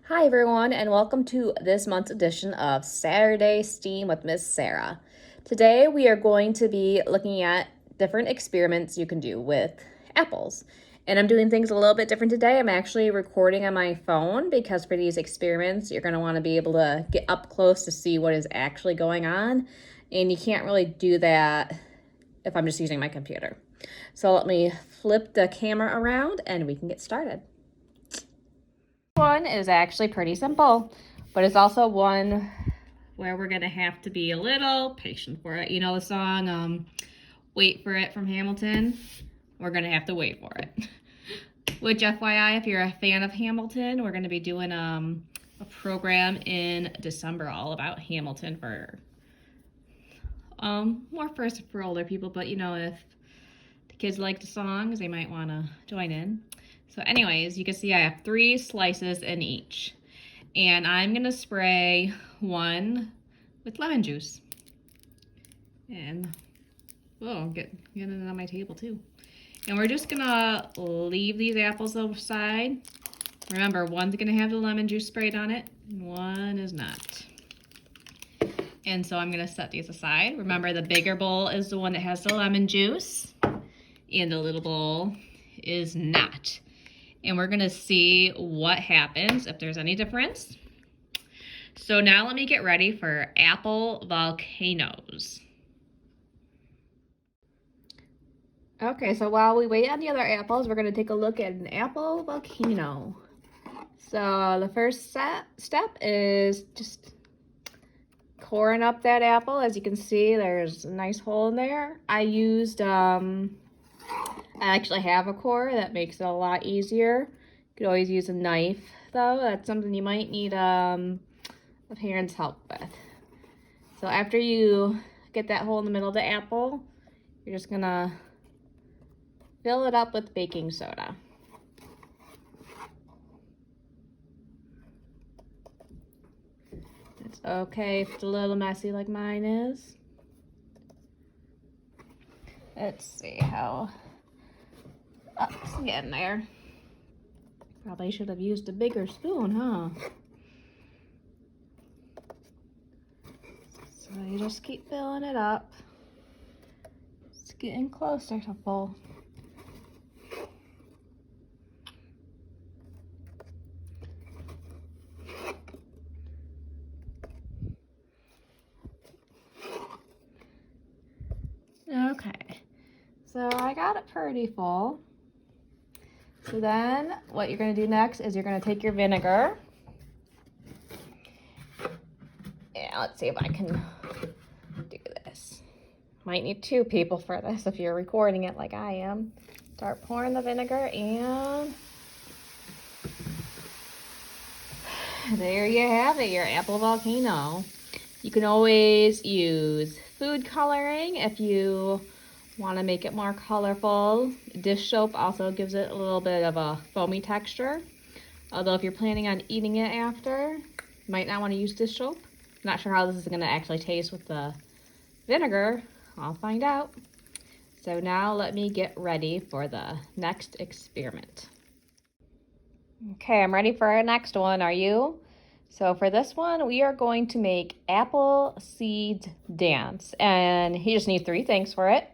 Hi everyone, and welcome to this month's edition of Saturday Steam with Miss Sarah. Today we are going to be looking at different experiments you can do with apples. And I'm doing things a little bit different today. I'm actually recording on my phone because for these experiments you're going to want to be able to get up close to see what is actually going on. And you can't really do that if I'm just using my computer. So let me flip the camera around and we can get started. One is actually pretty simple, but it's also one where we're gonna have to be a little patient for it. You know the song Wait for It from Hamilton? We're gonna have to wait for it. Which FYI, if you're a fan of Hamilton, we're gonna be doing a program in December all about Hamilton for more for older people, but you know, if the kids like the songs, they might wanna join in. So anyways, you can see I have 3 slices in each. And I'm gonna spray one with lemon juice. And, oh, getting it on my table too. And we're just gonna leave these apples aside. Remember, one's gonna have the lemon juice sprayed on it, and one is not. And so I'm gonna set these aside. Remember, the bigger bowl is the one that has the lemon juice, and the little bowl is not. And we're gonna see what happens, if there's any difference. So now let me get ready for apple volcanoes. Okay, so while we wait on the other apples, we're gonna take a look at an apple volcano. So the first step is just coring up that apple. As you can see, there's a nice hole in there. I actually have a core that makes it a lot easier. You could always use a knife though. That's something you might need a parent's help with. So after you get that hole in the middle of the apple, you're just gonna fill it up with baking soda. It's okay if it's a little messy like mine is. Let's see how. Oh, it's getting there. Probably should have used a bigger spoon, huh? So you just keep filling it up. It's getting closer to full. Okay, so I got it pretty full. So then what you're gonna do next is you're gonna take your vinegar. Yeah, let's see if I can do this. Might need 2 people for this if you're recording it like I am. Start pouring the vinegar and there you have it, your apple volcano. You can always use food coloring if you want to make it more colorful. Dish soap also gives it a little bit of a foamy texture. Although if you're planning on eating it after, you might not want to use dish soap. Not sure how this is going to actually taste with the vinegar. I'll find out. So now let me get ready for the next experiment. Okay, I'm ready for our next one. Are you? So for this one, we are going to make apple seed dance. And you just need 3 things for it.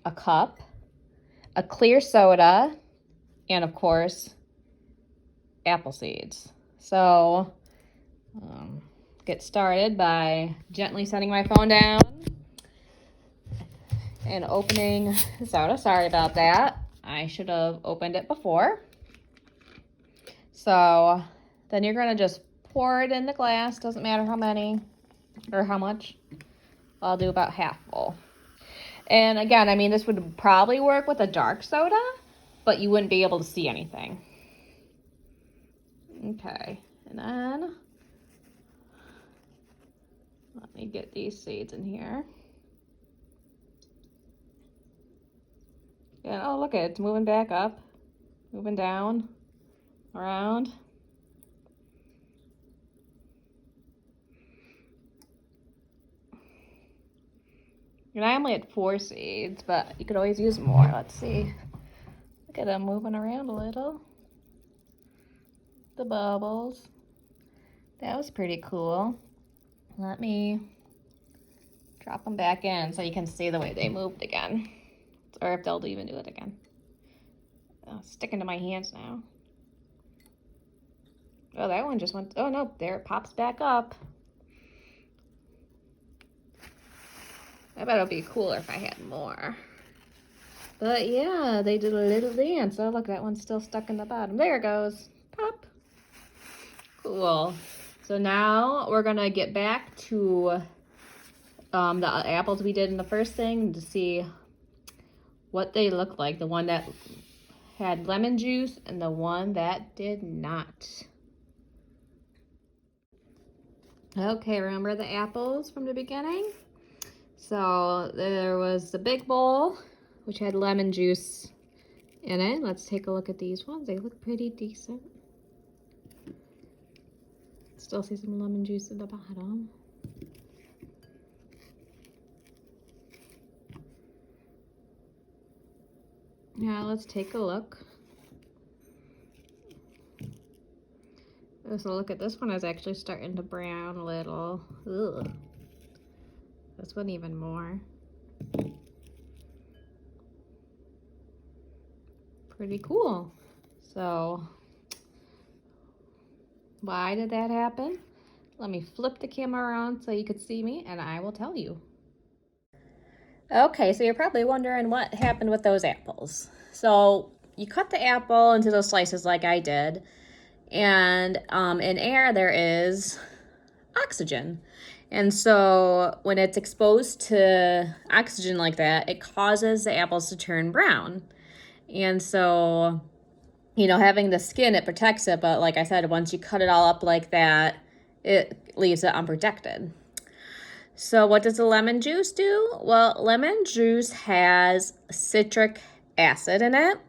A cup, a clear soda, and of course, apple seeds. So get started by gently setting my phone down and opening the soda. Sorry about that. I should have opened it before. So then you're gonna just pour it in the glass. Doesn't matter how many or how much. I'll do about half full. And again, I mean, this would probably work with a dark soda, but you wouldn't be able to see anything. Okay, and then let me get these seeds in here. Yeah, oh, look at it, it's moving back up, moving down, around. And I only had 4 seeds, but you could always use more. Let's see. Look at them moving around a little. The bubbles. That was pretty cool. Let me drop them back in so you can see the way they moved again. Or if they'll even do it again. Oh, sticking to my hands now. Oh, that one just went, oh no, there it pops back up. I bet it'll be cooler if I had more. But yeah, they did a little dance. Oh look, that one's still stuck in the bottom. There it goes. Pop. Cool. So now we're gonna get back to the apples we did in the first thing to see what they look like. The one that had lemon juice and the one that did not. Okay, remember the apples from the beginning? So there was the big bowl, which had lemon juice in it. Let's take a look at these ones. They look pretty decent. Still see some lemon juice in the bottom. Now let's take a look. So look at this one is actually starting to brown a little. Ugh. This one even more. Pretty cool. So why did that happen? Let me flip the camera around so you could see me and I will tell you. Okay, so you're probably wondering what happened with those apples. So you cut the apple into those slices like I did, and in air there is oxygen. And so when it's exposed to oxygen like that, it causes the apples to turn brown. And so, you know, having the skin, it protects it, but like I said, once you cut it all up like that, it leaves it unprotected. So what does the lemon juice do? Well, lemon juice has citric acid in it,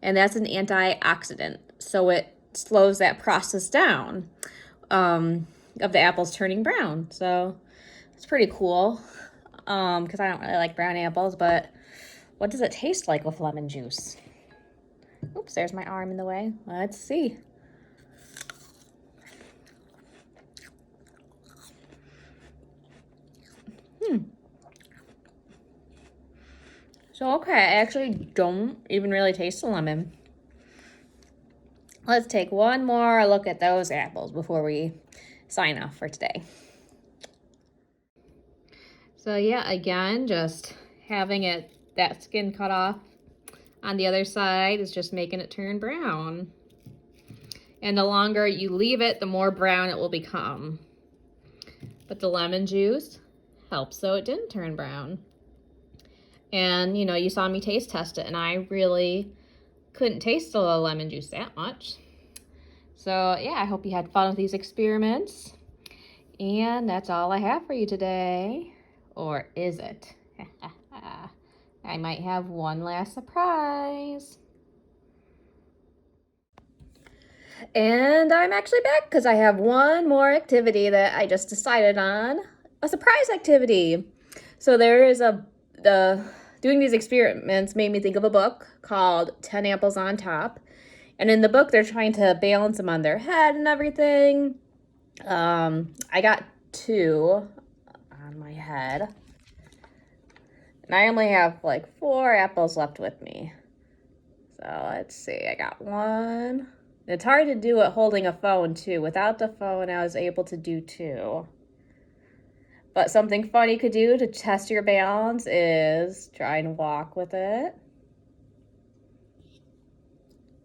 and that's an antioxidant. So it slows that process down of the apples turning brown. So it's pretty cool because I don't really like brown apples, but what does it taste like with lemon juice? Oops, there's my arm in the way. Let's see. So, okay, I actually don't even really taste the lemon. Let's take one more look at those apples before we sign off for today. So yeah, again, just having that skin cut off on the other side is just making it turn brown. And the longer you leave it, the more brown it will become. But the lemon juice helps so it didn't turn brown. And, you know, you saw me taste test it, and I really couldn't taste the lemon juice that much. So, yeah, I hope you had fun with these experiments. And that's all I have for you today. Or is it? I might have one last surprise. And I'm actually back because I have one more activity that I just decided on. A surprise activity. So there is doing these experiments made me think of a book called 10 Apples on Top. And in the book, they're trying to balance them on their head and everything. I got 2 on my head. And I only have like 4 apples left with me. So let's see, I got 1. It's hard to do it holding a phone too. Without the phone, I was able to do 2. But something fun you could do to test your balance is try and walk with it.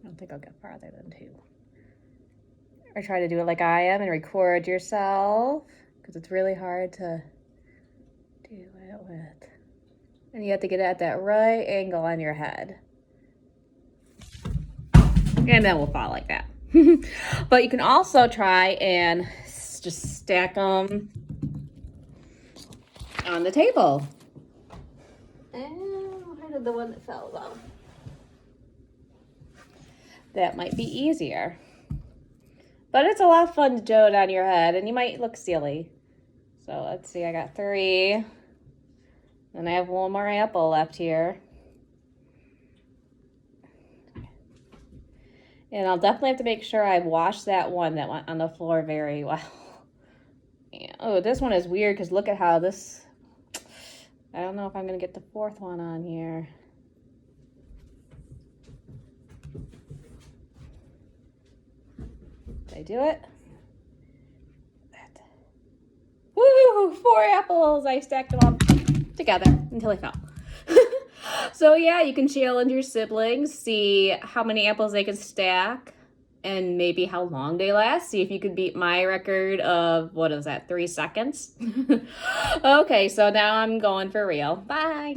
I don't think I'll get farther than 2. Or try to do it like I am and record yourself, because it's really hard to do it with. And you have to get it at that right angle on your head. And then we'll fall like that. But you can also try and just stack them on the table. And where did the one that fell go? That might be easier. But it's a lot of fun to do it on your head, and you might look silly. So let's see, I got 3. And I have 1 more apple left here. And I'll definitely have to make sure I wash that one that went on the floor very well. Oh, this one is weird because look at how this, I don't know if I'm going to get the fourth one on here. Did I do it? Woo! 4 apples! I stacked them all together until I fell. So yeah, you can challenge your siblings, see how many apples they can stack, and maybe how long they last. See if you could beat my record of, what is that, 3 seconds? Okay, so now I'm going for real. Bye!